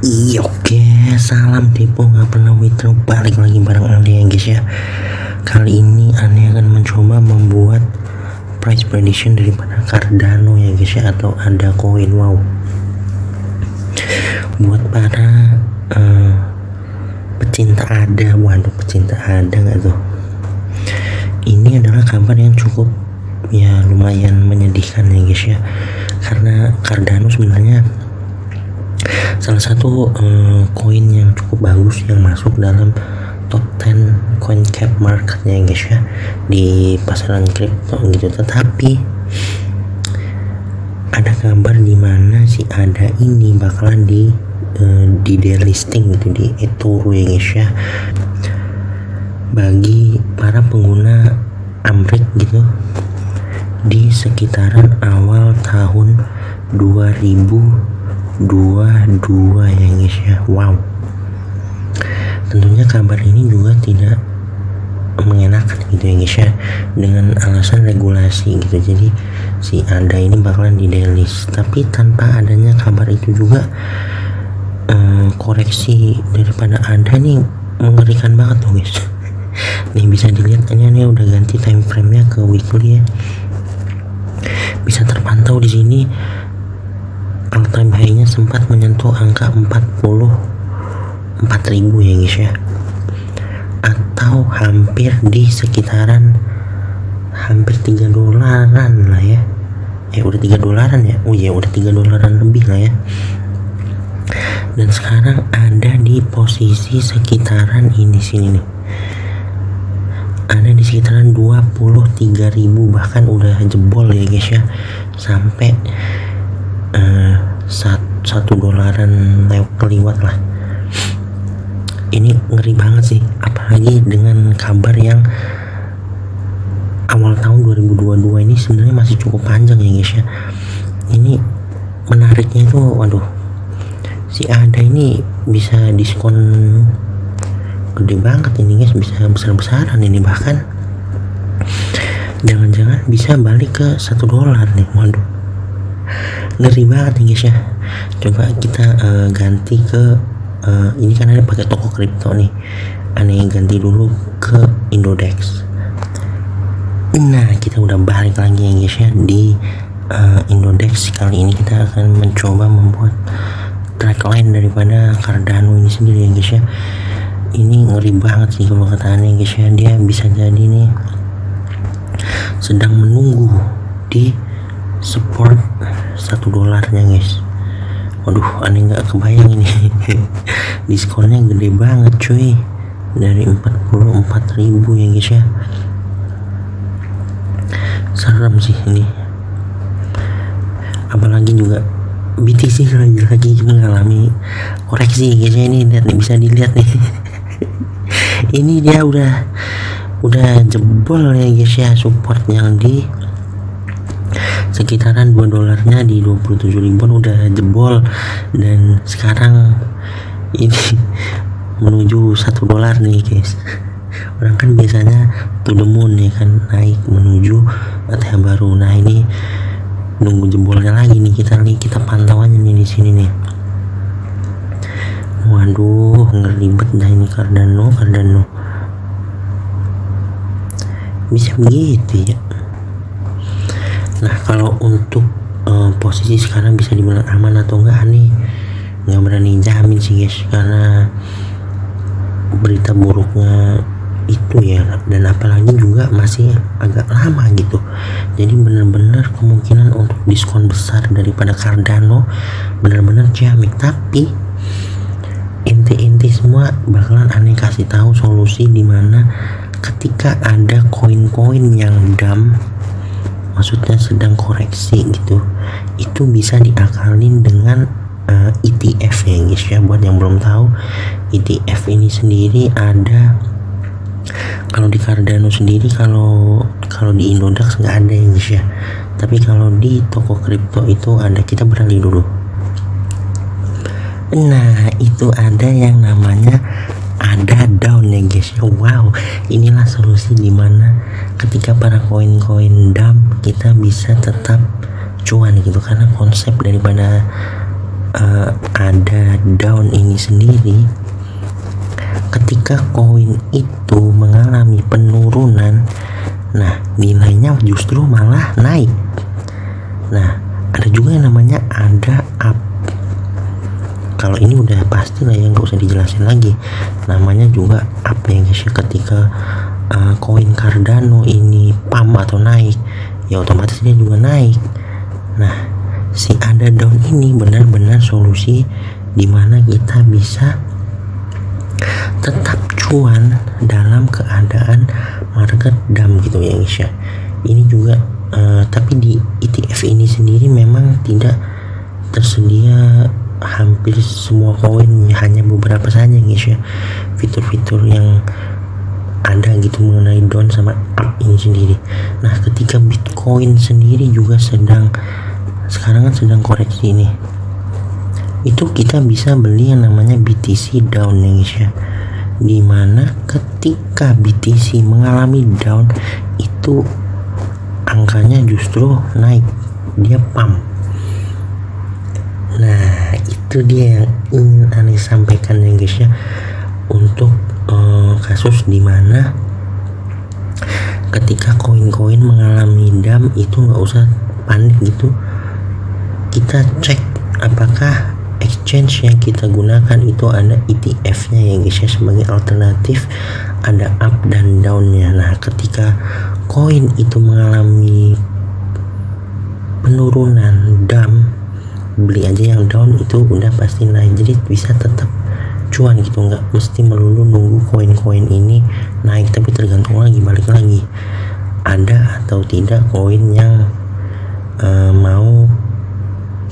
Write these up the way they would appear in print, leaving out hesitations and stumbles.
Iya, oke, salam tipu nggak pernah withdraw, balik lagi bareng Andi ya guys ya. Kali ini Andi akan mencoba membuat price prediction daripada Cardano ya guys ya, atau ada koin. Wow, buat para pecinta ada, waduh, pecinta ada nggak tuh, ini adalah kabar yang cukup ya lumayan menyedihkan ya guys ya, karena Cardano sebenarnya salah satu koin yang cukup bagus yang masuk dalam top 10 coin cap marketnya guys ya, di pasaran kripto gitu. Tetapi ada kabar di mana si ADA ini bakalan di delisting gitu di eToro ya guys ya, bagi para pengguna Amrik gitu di sekitaran awal tahun 2022 ya guys ya. Wow, tentunya kabar ini juga tidak mengenakan gitu ya guys ya, dengan alasan regulasi gitu. Jadi si ADA ini bakalan di delist, tapi tanpa adanya kabar itu juga koreksi daripada ADA nih mengerikan banget tuh guys. Nih bisa dilihat ini udah ganti time frame nya ke weekly ya, bisa terpantau di sini all time high nya sempat menyentuh angka 44.000 ya guys ya, atau hampir di sekitaran hampir $3 lah ya. Udah $3 ya, oh ya udah $3 lebih lah ya. Dan sekarang ada di posisi sekitaran ini sini nih, ada di sekitaran 23.000, bahkan udah jebol ya guys ya, sampai $1 keliwat lah. Ini ngeri banget sih, apalagi dengan kabar yang awal tahun 2022 ini sebenarnya masih cukup panjang ya guys ya. Ini menariknya itu, waduh, si ADA ini bisa diskon gede banget ini guys, bisa besar-besaran ini, bahkan jangan-jangan bisa balik ke $1 nih. Waduh, ngeri banget nih guys ya. Coba kita ganti ke ini kan ada pakai toko kripto nih, aneh ganti dulu ke Indodex. Nah, kita udah balik lagi ya guys ya di Indodex. Kali ini kita akan mencoba membuat trackline daripada Cardano ini sendiri ya guys ya. Ini ngeri banget sih kalau kata aneh guys ya, dia bisa jadi nih sedang menunggu di support $1 nya guys. Waduh, aneh nggak kebayang ini diskonnya gede banget cuy, dari 44.000 ya guys ya. Serem sih ini, apalagi juga BTC lagi mengalami koreksi guys ya. Ini lihat nih, bisa dilihat nih ini dia udah jebol ya guys ya, support yang di sekitaran $2 nya di 27.000 udah jebol, dan sekarang ini menuju $1 nih guys. Orang kan biasanya to the moon ya kan, naik menuju ATH baru. Nah ini nunggu jebolnya lagi nih, kita pantauannya nih di sini nih. Waduh, ngeribet dah ini Cardano bisa begitu ya. Nah, kalau untuk posisi sekarang bisa dibilang aman atau enggak nih, nggak berani jamin sih guys, karena berita buruknya itu ya, dan apalagi juga masih agak lama gitu. Jadi benar-benar kemungkinan untuk diskon besar daripada Cardano benar-benar jamin. Tapi inti semua bakalan aneh kasih tahu solusi dimana ketika ada koin-koin yang dump, maksudnya sedang koreksi gitu, itu bisa diakalin dengan ETF ya guys ya. Buat yang belum tahu, ETF ini sendiri ada, kalau di Cardano sendiri, kalau di Indodax nggak ada ya guys ya, tapi kalau di toko kripto itu ada. Kita beralih dulu. Nah, itu ada yang namanya ADA down ya guys ya. Wow, inilah solusi dimana ketika para koin-koin dump kita bisa tetap cuan gitu, karena konsep daripada ada down ini sendiri, ketika koin itu mengalami penurunan, nah nilainya justru malah naik. Nah ada juga yang namanya ada up. Kalau ini udah pasti lah ya, nggak usah dijelasin lagi, namanya juga up ya guys. Ketika koin Cardano ini pump atau naik, ya otomatis dia juga naik. Nah si ada down ini benar-benar solusi dimana kita bisa tetap cuan dalam keadaan market dump gitu ya guys ya. Ini juga tapi di ETF ini sendiri memang tidak tersedia hampir semua koin, hanya beberapa saja guys ya fitur-fitur yang ada gitu mengenai down sama up ini sendiri. Nah ketika Bitcoin sendiri juga sekarang kan sedang koreksi nih, itu kita bisa beli yang namanya BTC down ya guys ya, dimana ketika BTC mengalami down itu angkanya justru naik, dia pump. Nah itu dia yang ingin Anies sampaikan ya guys ya, untuk kasus dimana ketika koin-koin mengalami dump itu nggak usah panik gitu, kita cek apakah exchange yang kita gunakan itu ada ETF-nya ya guys ya, sebagai alternatif ada up dan down-nya. Nah ketika koin itu mengalami penurunan dump, beli aja yang down, itu udah pasti naik, jadi bisa tetap cuan gitu, nggak mesti melulu nunggu koin-koin ini naik, tapi tergantung lagi, balik lagi ada atau tidak koin yang mau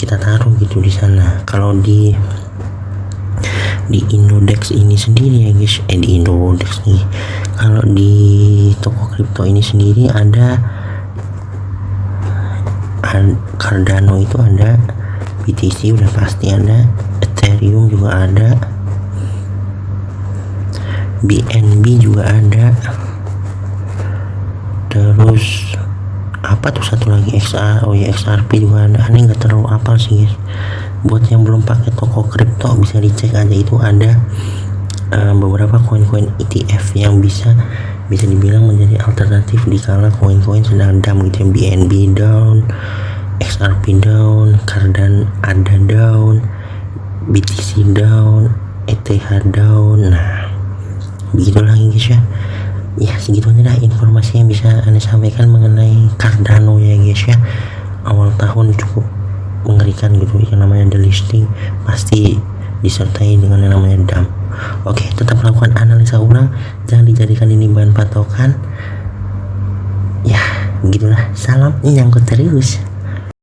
kita taruh gitu di sana. Kalau di Indodex ini sendiri ya guys, di Indodex nih, kalau di toko kripto ini sendiri ada Cardano itu ada, BTC udah pasti ada, Ethereum juga ada, BNB juga ada, terus apa tuh satu lagi XRP juga ada. Ini nggak terlalu apal sih guys, buat yang belum pakai toko kripto bisa dicek aja, itu ada beberapa koin-koin ETF yang bisa dibilang menjadi alternatif di kala koin-koin sedang dump gitu ya. BNB down, XRP down, Cardano ada down, BTC down, ETH down. Nah begitu lagi guys ya. Ya segitu aja dah informasi yang bisa Anda sampaikan mengenai Cardano ya guys ya. Awal tahun cukup mengerikan gitu, yang namanya delisting pasti disertai dengan yang namanya dump. Oke, tetap lakukan analisa ulang, jangan dijadikan ini bahan patokan. Ya begitulah, salam nyangkut terus.